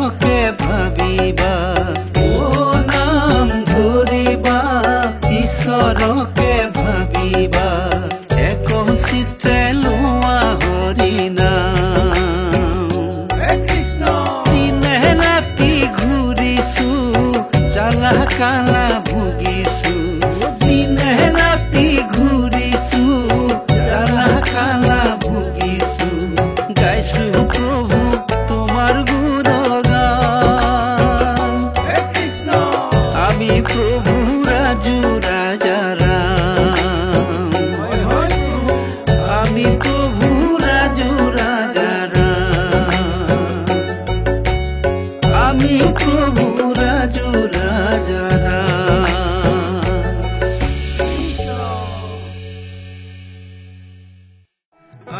ঈশ্বৰকে ভাবিবা ও নাম ধৰিবা ঈশ্বৰকে ভাবিবা এক চিত্ৰে লোৱা হৰি নাম কৃষ্ণ দিনে ৰাতি ঘূৰিছো জ্বালা কালা ভুগিছো দিনে ৰাতি ঘূৰিছো জ্বালা কালা ভুগিছো গাইছো প্ৰভু তোমাৰ গুণগান কৃষ্ণ আমি প্ৰভু ৰাজু ৰাজা ৰাম আমি প্ৰভু ৰাজু ৰাজা ৰাম আমি প্ৰভু ৰাজু ৰাজা ৰাম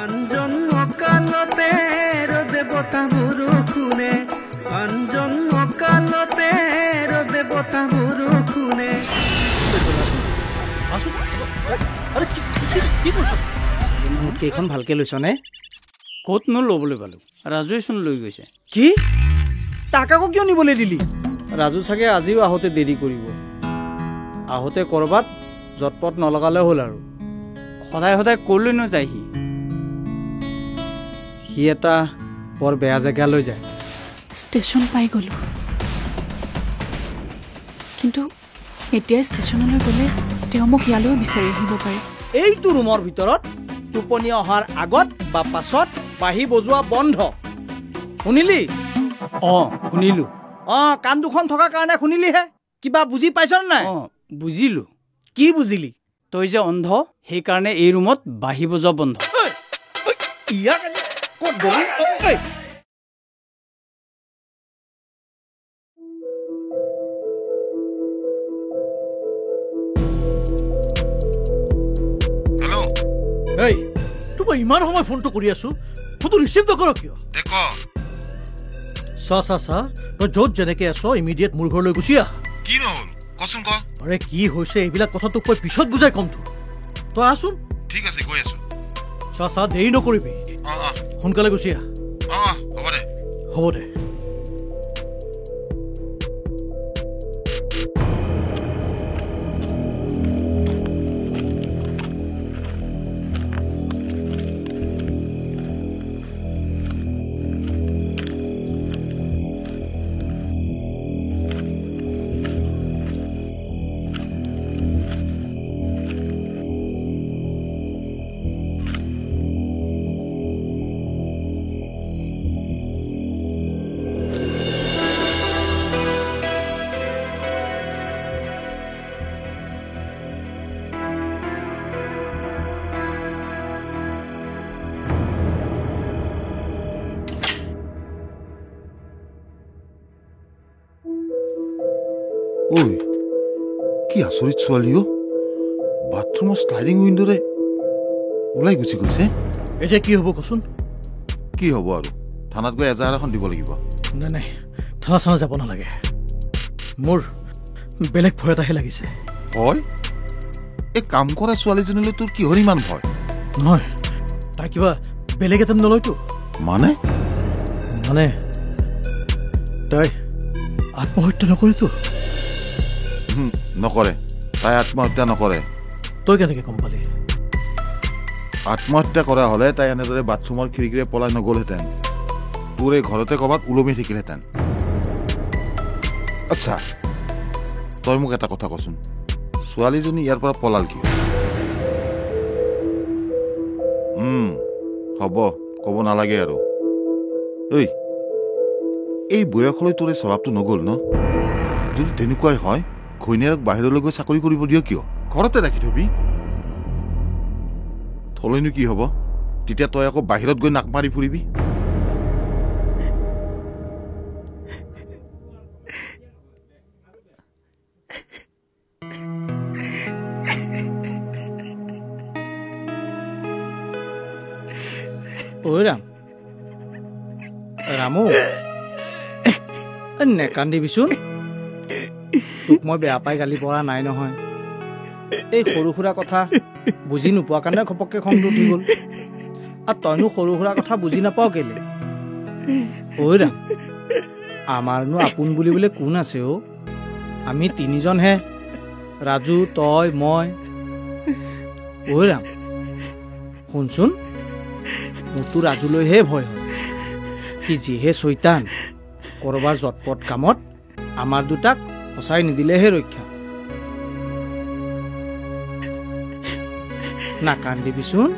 অঞ্জন্ম কালতে দেৱতা বৰষুণে অঞ্জন্ম কালতে দেৱতা বৰষুণে কেইখন ভালকে লৈছনে ক'তনো ল'বলৈ পালো ৰাজুৱেচোন লৈ গৈছে কি তাক আকৌ কিয় নিবলৈ দিলি ৰাজু চাগে আজিও আহোঁতে দেৰি কৰিব আহোঁতে ক'ৰবাত জটপট নলগালে হ'ল আৰু সদায় সদায় ক'লৈনো যায় সি এটা বৰ বেয়া জেগালৈ যায় ষ্টেচন পাই গ'লো কিন্তু এতিয়া ষ্টেচনলৈ গ'লে তেওঁ মোক ইয়ালৈও বিচাৰি আহিব পাৰে এইটো ৰুমৰ ভিতৰত টোপনি অহাৰ আগত বা পাছত বাঁহী বজোৱা বন্ধ শুনিলি অঁ শুনিলোঁ কাণ দুখন থকা কাৰণে শুনিলিহে কিবা বুজি পাইছ নাই অঁ বুজিলোঁ কি বুজিলি তই যে অন্ধ সেইকাৰণে এই ৰুমত বাঁহী বজোৱা বন্ধ ইয়াক ক'ত গলি এই তোমাৰ ইমান সময় ফোনটো কৰি আছো ফোনটো ৰিচিভ নকৰ কিয় চা তই য'ত যেনেকে আছ ইমিডিয়েট মোৰ ঘৰলৈ গুচি আহ কি নহ'ল কচোন ক আৰে কি হৈছে এইবিলাক কথা তোক মই পিছত বুজাই কমতো তই আছোন ঠিক আছে গৈ আছো চা দেৰি নকৰিবি সোনকালে গুচি আহ হ'ব দে ঐ কি আচৰিত ছোৱালী অ' বাথৰুমৰ শ্লাইডিং উইণ্ডৰে ওলাই গুচি গৈছে এতিয়া কি হ'ব কচোন কি হ'ব আৰু থানাত গৈ এজাহাৰ এখন দিব লাগিব নাই থানা যাব নালাগে মোৰ বেলেগ ভয় এটাহে লাগিছে হয় এই কাম কৰা ছোৱালীজনীলৈ তোৰ কিহৰ ইমান ভয় নহয় তাই কিবা বেলেগ এটা নলয়তো মানে তাই আত্মহত্যা নকৰিতো নকৰে তাই আত্মহত্যা নকৰে তই কেনেকৈ গম পালি আত্মহত্যা কৰা হ'লে তাই এনেদৰে বাথৰুমৰ খিৰিকীৰে পলাই নগ'লহেঁতেন তোৰ এই ঘৰতে ক'ৰবাত ওলমি থাকিলহেঁতেন আচ্ছা তই মোক এটা কথা কচোন ছোৱালীজনী ইয়াৰ পৰা পলাল কিয় হ'ব ক'ব নালাগে আৰু এই বয়সলৈ তোৰ এই স্বভাৱটো নগ'ল ন যদি তেনেকুৱাই হয় ঘৈণীয়েৰক বাহিৰলৈ গৈ চাকৰি কৰিব দিয় কিয় ঘৰতে ৰাখি থবি থলৈনো কি হ'ব তেতিয়া তই আকৌ বাহিৰত গৈ নাক মাৰি ফুৰিবি ৰামু নেকান্দিবিচোন তোক মই বেয়া পাই গালি পৰা নাই নহয় এই সৰু সুৰা কথা বুজি নোপোৱা কাৰণে ঘপককে খংটো উঠি গ'ল আৰু তইনো সৰু সুৰা কথা বুজি নাপাৱ কেলে ঐ ৰাম আমাৰনো আপোন বুলিবলৈ কোন আছে অ' আমি তিনিজনহে ৰাজু তই মই ঐ ৰাম শুনচোন মোৰতো ৰাজুলৈহে ভয় হয় সি যিহে চৈতান কৰবাৰ জটপট কামত আমাৰ দুটাক সঁচাই নিদিলেহে ৰক্ষা নাকান্দিবিচোন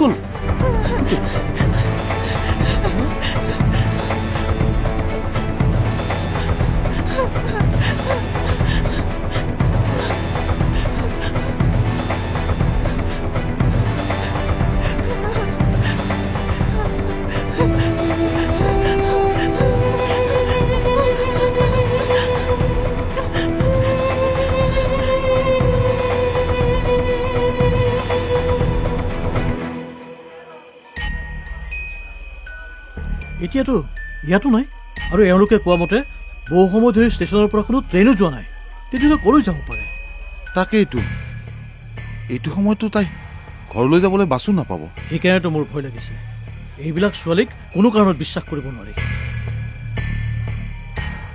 কোন এতিয়াতো ইয়াতো নাই আৰু এওঁলোকে কোৱা মতে বহু সময় ধৰি ষ্টেচনৰ পৰা কোনো ট্ৰেইনো যোৱা নাই তেতিয়াহ'লে ক'লৈ যাব পাৰে তাকেইতো এইটো সময়তো তাই ঘৰলৈ যাবলৈ বাছো নাপাব সেইকাৰণেতো মোৰ ভয় লাগিছে এইবিলাক ছোৱালীক কোনো কাৰণত বিশ্বাস কৰিব নোৱাৰি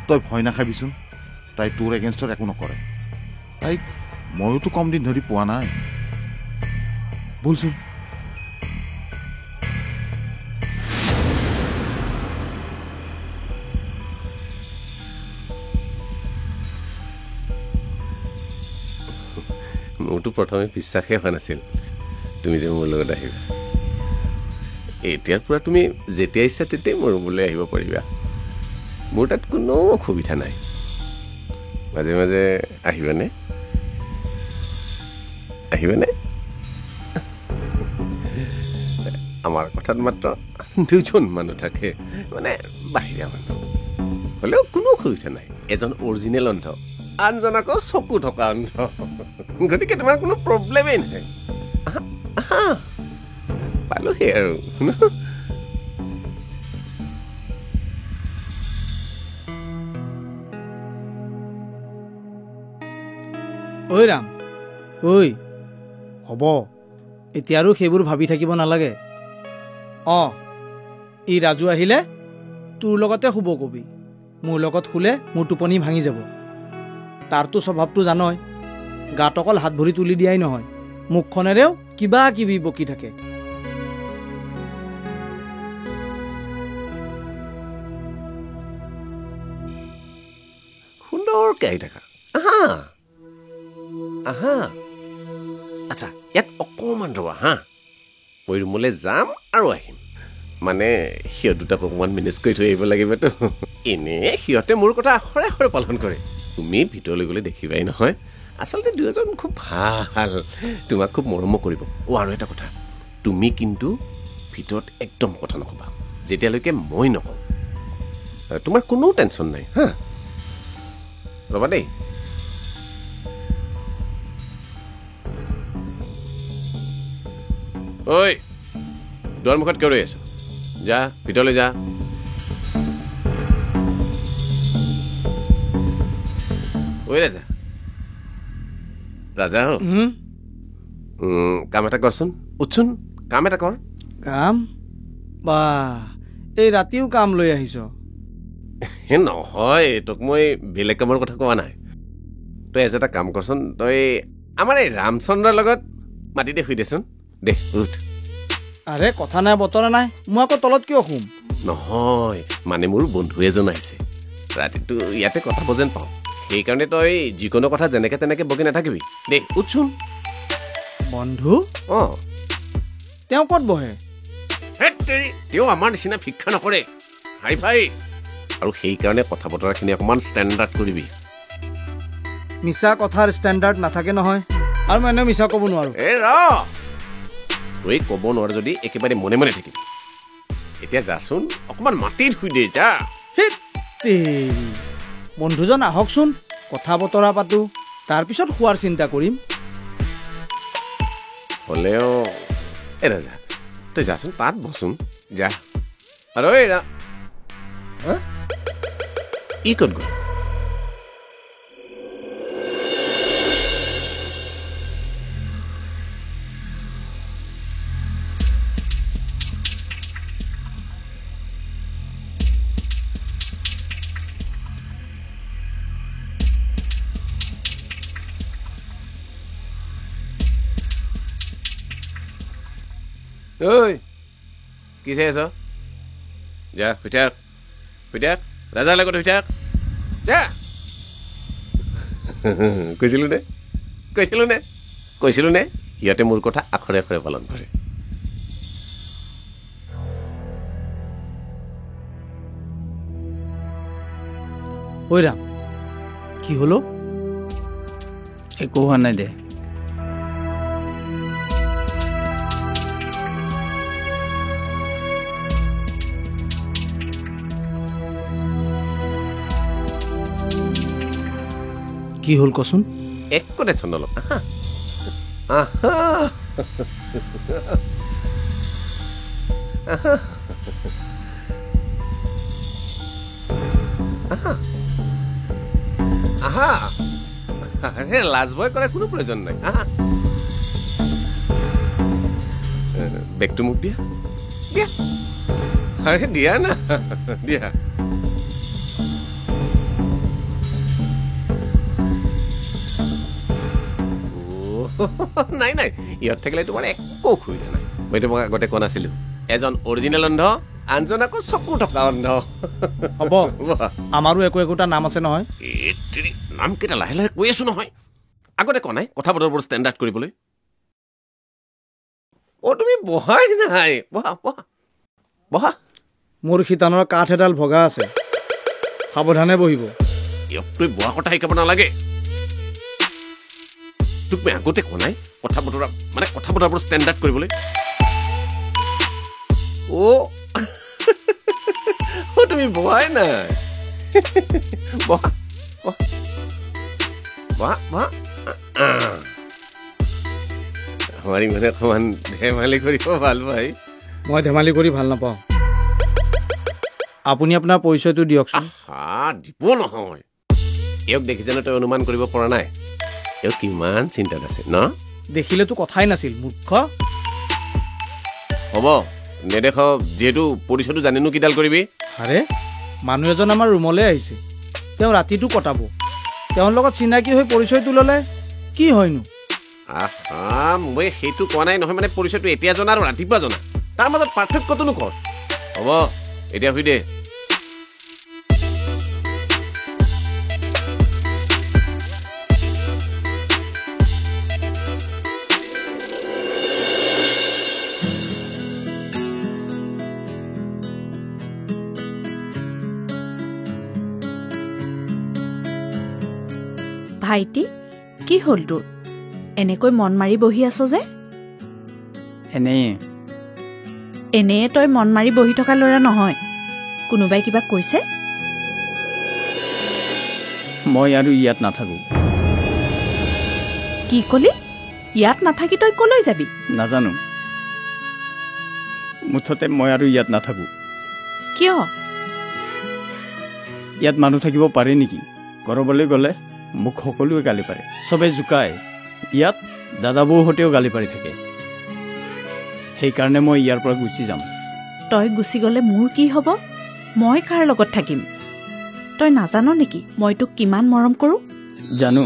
তই ভয় নাখাবিচোন তাই তোৰ এগেইনষ্টত একো নকৰে তাইক ময়োতো কম দিন ধৰি পোৱা নাই বলচোন মোৰতো প্ৰথমে বিশ্বাসেই হোৱা নাছিল তুমি যে মোৰ লগত আহিবা এতিয়াৰ পৰা তুমি যেতিয়া ইচ্ছা তেতিয়াই মোৰ ৰুমলৈ আহিব পাৰিবা মোৰ তাত কোনো অসুবিধা নাই মাজে মাজে আহিবানে আমাৰ কথাত মাত্ৰ দুজন মানুহ থাকে মানে বাহিৰা মানুহ হ'লেও কোনো অসুবিধা নাই এজন অৰিজিনেল অন্ধ আনজন আকৌ চকু থকা অন্ধ গতিকে তোমাৰ কোনো প্ৰব্লেমেই নাই পালোহি আৰু ঐ ৰাম ঐ হ'ব এতিয়া আৰু সেইবোৰ ভাবি থাকিব নালাগে অঁ ই ৰাজু আহিলে তোৰ লগতে শুব কবি মোৰ লগত শুলে মোৰ টোপনি ভাঙি যাব তাৰতো স্বভাৱটো জানই গাত অকল হাত ভৰি তুলি দিয়াই নহয় মুখখনেৰেও কিবা কিবি বকি থাকে সুন্দৰকৈ আহি থাকা আহা আচ্ছা ইয়াত অকণমান ৰবা হা মই ৰুমলৈ যাম আৰু আহিম মানে সিহঁত দুটাক অকণমান মেনেজ কৰি থৈ আহিব লাগিবতো এনেই সিহঁতে মোৰ কথা আখৰে আখৰে পালন কৰে তুমি ভিতৰলৈ গ'লে দেখিবাই নহয় আচলতে দুয়োজন খুব ভাল তোমাক খুব মৰমো কৰিব আৰু এটা কথা তুমি কিন্তু ভিতৰত একদম কথা নক'বা যেতিয়ালৈকে মই নকওঁ তোমাৰ কোনো টেনশ্যন নাই হা ৰ'বা দেই ঐ দুৱাৰ মুখত কিয় ৰৈ আছো যা ভিতৰলৈ যা ঐ ৰাজা ৰাজা কাম এটা কৰচোন উঠচোন কাম এটা কৰ কাম বা এই ৰাতিও কাম লৈ আহিছ নহয় তোক মই বেলেগ কামৰ কথা কোৱা নাই তই এজ এটা কাম কৰচোন তই আমাৰ এই ৰামচন্দ্ৰৰ লগত মাটিতে শুই দেচোন দে উঠ আৰে কথা নাই বতৰা নাই মই আকৌ তলত কিয় শুম নহয় মানে মোৰ বন্ধু এজন আহিছে ৰাতিটো ইয়াতে কথাব যেন পাওঁ সেইকাৰণে তই যিকোনো কথা যেনেকে তেনেকে বকি নাথাকিবি দে উঠচোন বন্ধু অঁ তেওঁ ক'ত বহে তেওঁ আমাৰ নিচিনা ভিক্ষা নকৰে হাই ফাই আৰু সেইকাৰণে কথা বতৰাখিনি অকণমান ষ্টেণ্ডাৰ্ড কৰিবি মিছা কথাৰ ষ্টেণ্ডাৰ্ড নাথাকে নহয় আৰু মই এনেও মিছা ক'ব নোৱাৰো তই ক'ব নোৱাৰ যদি একেবাৰে মনে মনে থাকিবি এতিয়া যাচোন অকণমান মাটিত শুই দে যা তেৰি বন্ধুজন আহকচোন কথা বতৰা পাতো তাৰপিছত খোৱাৰ চিন্তা কৰিম হ'লেও এ ৰাজা তই যাচোন তাত বচোন যা আৰু এৰা ই ক'ত গ'ল ঐ কি চাই আছ যা শুই থাক ৰাজাৰ লগত শুই থাক যা কৈছিলো নে সিহঁতে মোৰ কথা আখৰে আখৰে পালন কৰে ঐ ৰাম কি হলো একো হোৱা নাই দে কি হ'ল কচোন একো টেনচন নল'ব লাজ ভয় কৰাৰ কোনো প্ৰয়োজন নাই বেগটো মোক দিয়া আৰে দিয়া না দিয়া নাই ইহঁত থাকিলে তোমাৰ একো অসুবিধা নাই মই তোমাক আগতে কোৱা নাছিলো এজন অৰিজিনেল অন্ধ আনজন আকৌ চকু থকা অন্ধ হ'ব আমাৰো একোটা নাম আছে নহয় নাম কেইটা লাহে লাহে কৈ আছো নহয় আগতে কোৱা নাই কথা বতৰবোৰ ষ্টেণ্ডাৰ্ড কৰিবলৈ তুমি বহাই নাই বহা মোৰ শীতানৰ কাঠ এডাল ভগা আছে সাৱধানে বহিব ইয়াক তই বহা কথা শিকাব নালাগে তোক মই আগতে কোৱা নাই কথা বতৰাবোৰ ষ্টেণ্ডাৰ্ড কৰিবলৈ তুমি বহাই নাই বহা আমাৰ ইমানে অকণমান ধেমালি কৰিব ভাল পাই মই ধেমালি কৰি ভাল নাপাওঁ আপুনি আপোনাৰ পৰিচয়টো দিয়কচোন দিব নহয় এওক দেখিছেনে তই অনুমান কৰিব পৰা নাই এওক কিমান চিন্তাত আছে ন দেখিলেতো কথাই নাছিল মূৰ্খ হ'ব নেদেখ যিহেতু পৰিচয়টো জানিনো কিডাল কৰিবি আৰে মানুহ এজন আমাৰ ৰুমলৈ আহিছে তেওঁ ৰাতিটো কটাব তেওঁৰ লগত চিনাকি হৈ পৰিচয়টো ল'লে কি হয়নো মই সেইটো কোৱা নাই নহয় মানে পৰিচয়টো এতিয়া জনা আৰু ৰাতিপুৱা জনা তাৰ মাজত পাৰ্থক্যটোনো কৰ হ'ব এতিয়া শুই দে ভাইটি কি হ'ল তোৰ এনেকৈ মন মাৰি বহি আছ যে এনেয়ে তই মন মাৰি বহি থকা ল'ৰা নহয় কোনোবাই কিবা কৈছে মই আৰু ইয়াত নাথাকো কি কলি ইয়াত নাথাকি তই কলৈ যাবি নাজানো মুঠতে মই আৰু ইয়াত নাথাকো কিয় ইয়াত মানুহ থাকিব পাৰে নেকি কৰবলৈ গ'লে মোক সকলোৱে গালি পাৰে চবে জোকায় ইয়াত দাদাবৌহঁতেও গালি পাৰি থাকে সেইকাৰণে মই ইয়াৰ পৰা গুচি যাম তই গুচি গ'লে মোৰ কি হ'ব মই কাৰ লগত থাকিম তই নাজান নেকি মই তোক কিমান মৰম কৰোঁ জানো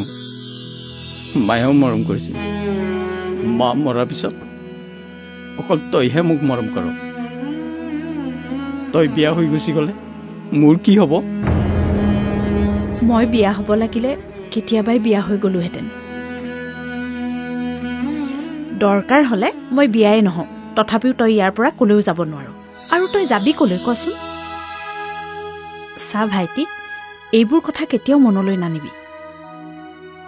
মায়েও মৰম কৰিছিল মা মৰাৰ পিছত অকল তইহে মোক মৰম কৰ তই বিয়া হৈ গুচি গ'লে মোৰ কি হ'ব মই বিয়া হ'ব লাগিলে কেতিয়াবাই বিয়া হৈ গলোহেঁতেন দৰকাৰ হ'লে মই বিয়াই নহওঁ তথাপিও তই ইয়াৰ পৰা কলৈও যাব নোৱাৰো আৰু তই যাবি কলৈ কচোন চা ভাইটি এইবোৰ কথা কেতিয়াও মনলৈ নানিবি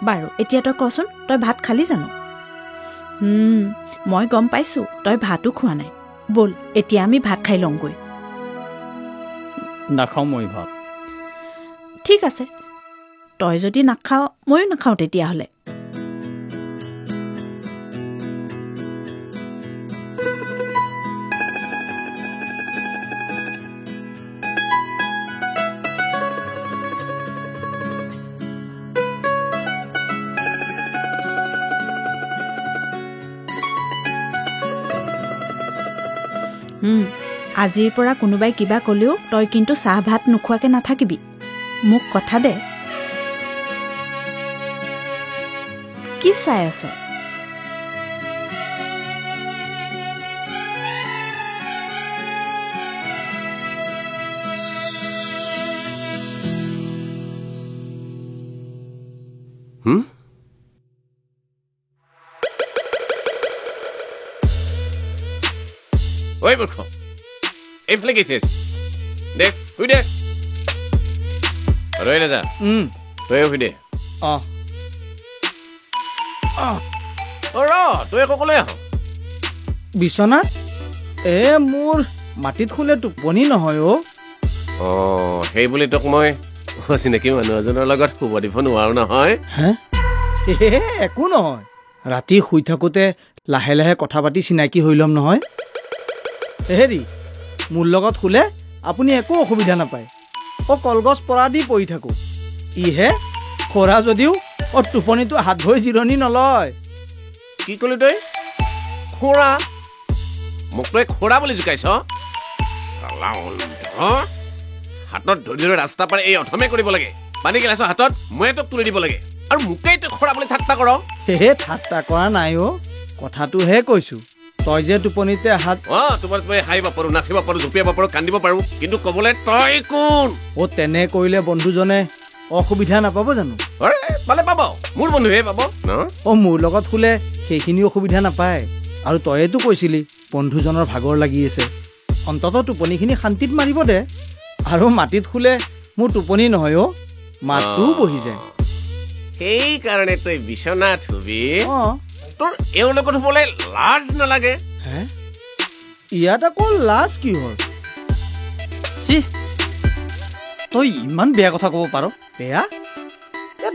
বাৰু এতিয়া তই কচোন তই ভাত খালি জানো মই গম পাইছোঁ তই ভাতো খোৱা নাই ব'ল এতিয়া আমি ভাত খাই লওঁগৈ নাখাওঁ মই ভাত ঠিক আছে, তই যদি নাখাৱ ময়ো নাখাওঁ তেতিয়াহ'লে। আজিৰ পৰা কোনোবাই কিবা ক'লেও তই কিন্তু চাহ ভাত নোখোৱাকে নাথাকিবি, মোক কথা দে। কি চাই আছ? ঐ মূৰ্খ, এইফালে গৈছিস? দেখ শুই দে, ৰৈ নাযা, তইও শুই দে। তই আকৌ ক'লে আহ বিচনাত? মোৰ মাটিত শুলে টোপনি নহয় অ'। সেই বুলি তোক মই অচিনাকি মানুহ এজনৰ লগত শুব দিব নোৱাৰো নহয়। একো নহয়, ৰাতি শুই থাকোঁতে লাহে লাহে কথা পাতি চিনাকি হৈ ল'ম নহয়। হেৰি, মোৰ লগত শুলে আপুনি একো অসুবিধা নাপায়। কলগছ পৰা দি পৰি থাকোঁ, ইহে খৰা যদিও টোপনিটো হাত ভৰি জিৰণি নলয়। কি ক'লি তই? খোৰা? মোক তই খোৰা বুলি জোকাইছ? হাতত ধৰি ধৰি ৰাস্তা পাৰে এই অথমে কৰিব লাগে। পানী গিলাচ হাতত মই তোক তুলি দিব লাগে, আৰু মোকেই তই খোৰা বুলি ঠাট্টা কৰ। ঠাট্টা কৰা নাই অ', কথাটোহে কৈছোঁ। তই যে টোপনিতে হাত তোমাৰ হাঁহিব পাৰো, নাচিব পাৰো, জঁপিয়াব পাৰো, কান্দিব পাৰো, কিন্তু ক'বলৈ তই কোন? তেনে কৰিলে বন্ধুজনে অসুবিধা নাপাব জানো? পালে পাব, মোৰ বন্ধুহে পাব ন। মোৰ লগত শুলে সেইখিনি অসুবিধা নাপায়। আৰু তইতো কৈছিলি বন্ধুজনৰ ভাগৰ লাগি আছে, অন্ততঃ টোপনিখিনি শান্তিত মাৰিব দে। আৰু মাটিত শুলে মোৰ টোপনি নহয় অ', মাতটোও বহি যায়। সেইকাৰণে তই বিচনাত শুবি? তোৰ এওঁৰ লগত শুবলৈ লাজ নালাগে? ইয়াত আকৌ লাজ কি হ'ল? তই ইমান বেয়া কথা ক'ব পাৰ? বেয়া?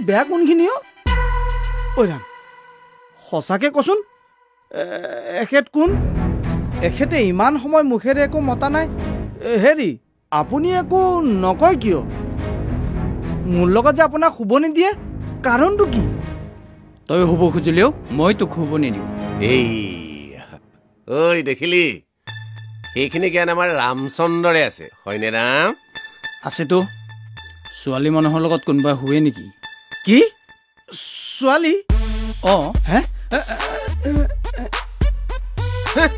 বেয়া কোনখিনি অ'? ৰাম, সঁচাকে কচোন, এখেত কোন? এখেতে ইমান সময় মুখেৰে একো মতা নাই। হেৰি, আপুনি একো নকয় কিয়? মোৰ লগত যে আপোনাক শুব নিদিয়ে, কাৰণটো কি? তই শুব খুজিলেও মই তোক শুব নিদিওঁ। ঐ দেখিলি, সেইখিনি জ্ঞান আমাৰ ৰামচন্দ্ৰৰে আছে, হয়নে ৰাম? আছেতো। ছোৱালী মানুহৰ লগত কোনোবাই শুৱে নেকি? কি ছোৱালী?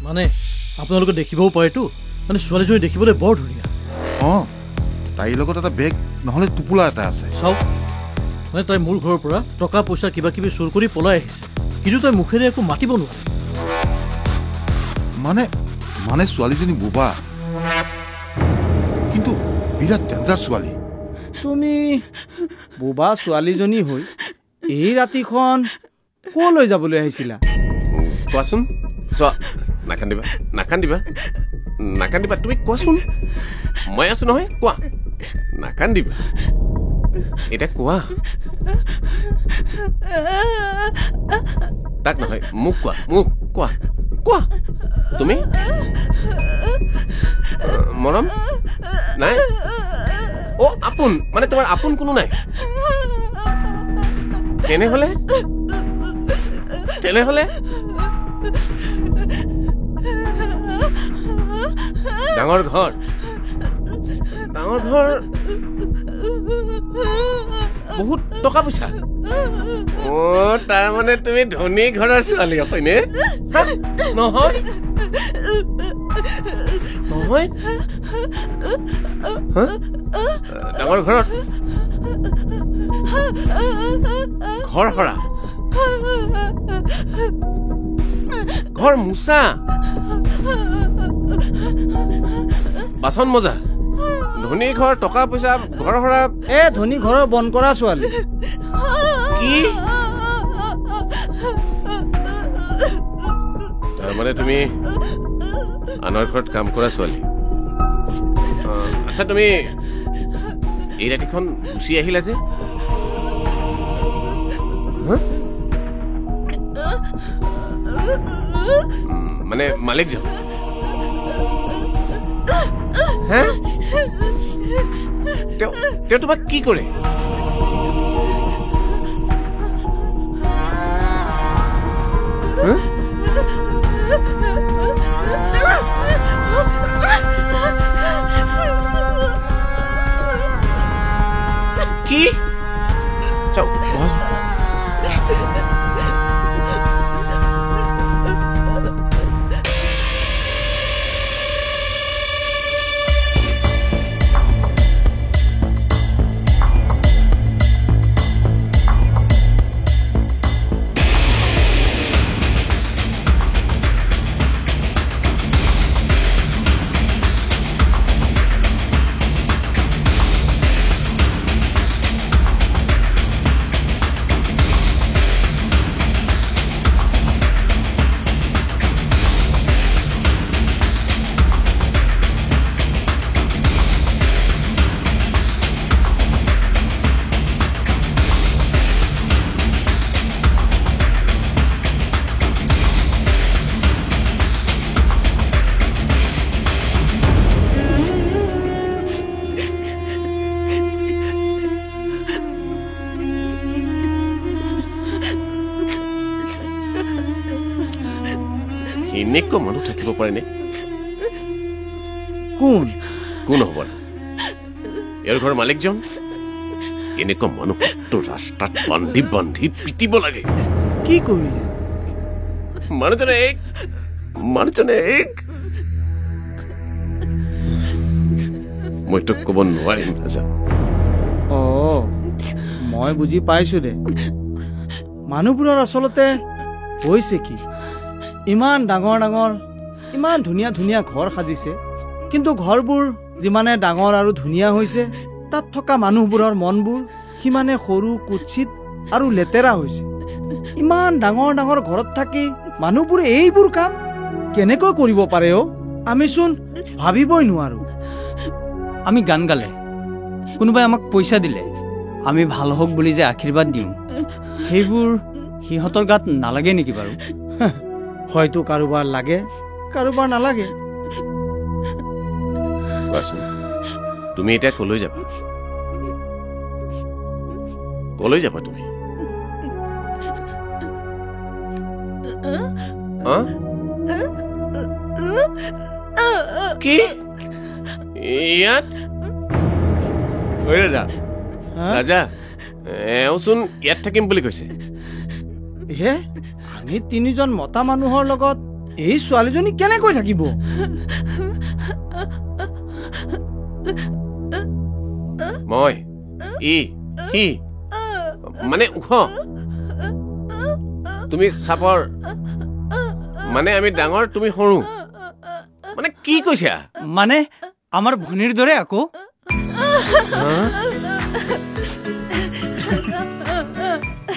মানে আপোনালোকে দেখিবও পাৰেতো, মানে ছোৱালীজনী দেখিবলৈ বৰ ধুনীয়া। তাইৰ লগত এটা বেগ নহ'লে টোপোলা এটা আছে। চাওক, মানে তাই মোৰ ঘৰৰ পৰা টকা পইচা কিবা কিবি চুৰ কৰি পলাই আহিছে, কিন্তু তাই মুখেৰে একো মাতিব নোৱাৰে। মানে ছোৱালীজনী বোবা, কিন্তু বিৰাট ডেঞ্জাৰ ছোৱালী। তুমি বোবা ছোৱালীজনী হৈ এই ৰাতিখন ক'লৈ যাবলৈ আহিছিলা? কোৱাচোন। চোৱা, নাকান্দিবা নাকান্দিবা নাকান্দিবা, তুমি কোৱাচোন, মই আছো নহয়, কোৱা, নাকান্দিবা। এতিয়া কোৱা, তাক নহয় মোক কোৱা, মোক কোৱা, কোৱা। তুমি মৰম নাই? আপোন মানে তোমাৰ আপোন কোনো নাই? তেনেহলে ডাঙৰ ঘৰ বহুত টকা পইচা। তাৰমানে তুমি ধনী ঘৰৰ ছোৱালী, হয়নে? নহয় নহয়, ডাঙৰ ঘৰত ঘৰ সৰা, ঘৰ মোচা, বাচন মজা, ধনী ঘৰ, টকা পইচা, ঘৰ সৰা। ধনী ঘৰৰ বন কৰা ছোৱালী। কি তাৰমানে তুমি আনৰ ঘৰত কাম কৰা ছোৱালী? আচ্ছা, তুমি এই ৰাতিখন গুচি আহিলা যে মানে মালিকজন তেওঁ তোমাক কি কৰে কি এনেকুৱা মানুহ থাকিব পাৰেনে কোন কোন হ'ব ইয়াৰ ঘৰৰ মালিকজন এনেকুৱা মানুহ ৰাস্তাত বান্ধি বান্ধি পিটিব লাগে কি কৰিলে মানুহজনে মই তোক ক'ব নোৱাৰিম ৰাজা মই বুজি পাইছো দে মানুহবোৰৰ আচলতে হৈছে কি ইমান ডাঙৰ ডাঙৰ ইমান ধুনীয়া ধুনীয়া ঘৰ সাজিছে কিন্তু ঘৰবোৰ যিমানে ডাঙৰ আৰু ধুনীয়া হৈছে তাত থকা মানুহবোৰৰ মনবোৰ সিমানে সৰু কুৎসিত আৰু লেতেৰা হৈছে ইমান ডাঙৰ ডাঙৰ ঘৰত থাকি মানুহবোৰে এইবোৰ কাম কেনেকৈ কৰিব পাৰে আমিচোন ভাবিবই নোৱাৰো আমি গান গালে কোনোবাই আমাক পইচা দিলে আমি ভাল হওক বুলি যে আশীৰ্বাদ দিওঁ সেইবোৰ সিহঁতৰ গাত নালাগে নেকি বাৰু হয়তো কাৰোবাৰ লাগে কাৰোবাৰ নালাগে কোৱাচোন তুমি এতিয়া কলৈ যাবা তুমি কি ইয়াত ৰাজা এওঁচোন ইয়াত থাকিম বুলি কৈছে হে আমি তিনিজন মতা মানুহৰ লগত এই ছোৱালীজনী কেনেকৈ থাকিব মই সি মানে ওখ তুমি চাপৰ মানে আমি ডাঙৰ তুমি সৰু মানে কি কৈছা মানে আমাৰ ভনীৰ দৰে আকৌ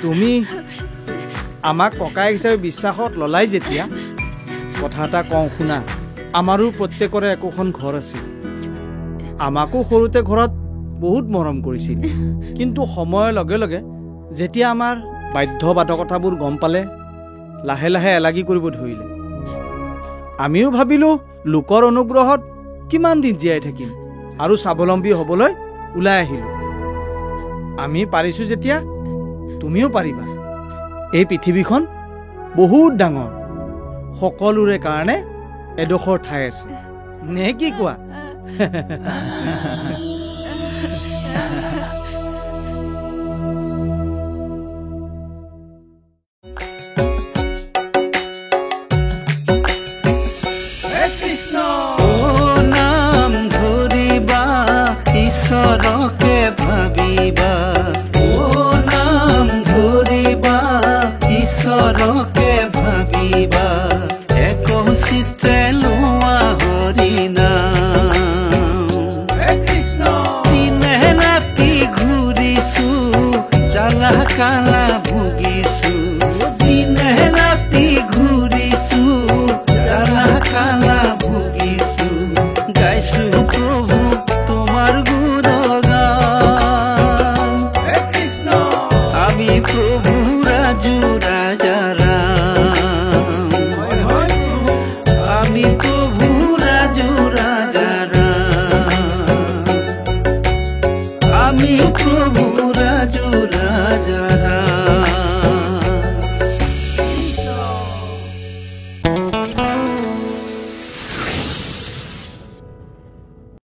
তুমি আমাক ককাই হিচাপে বিশ্বাসত ললাই যেতিয়া কথা এটা কওঁ শুনা আমাৰো প্ৰত্যেকৰে একোখন ঘৰ আছিল আমাকো সৰুতে ঘৰত বহুত মৰম কৰিছিল কিন্তু সময়ৰ লগে লগে যেতিয়া আমাৰ বাধ্যবাধকতাবোৰ গম পালে লাহে লাহে এলাগি কৰিব ধৰিলে আমিও ভাবিলো লোকৰ অনুগ্ৰহত কিমান দিন জীয়াই থাকিম আৰু স্বাৱলম্বী হ'বলৈ ওলাই আহিলো আমি পাৰিছো যেতিয়া তুমিও পাৰিবা এই পৃথিৱীখন বহুত ডাঙৰ সকলোৰে কাৰণে এডোখৰ ঠাই আছে নে কি কোৱা ঈশ্বৰকে ভাবিবা নাম ধৰিবা ঈশ্বৰকে ভাবিবা এক চিত্ৰে লোৱা হৰি নাম দিনে ৰাতি ঘূৰিছো জ্বালা কালা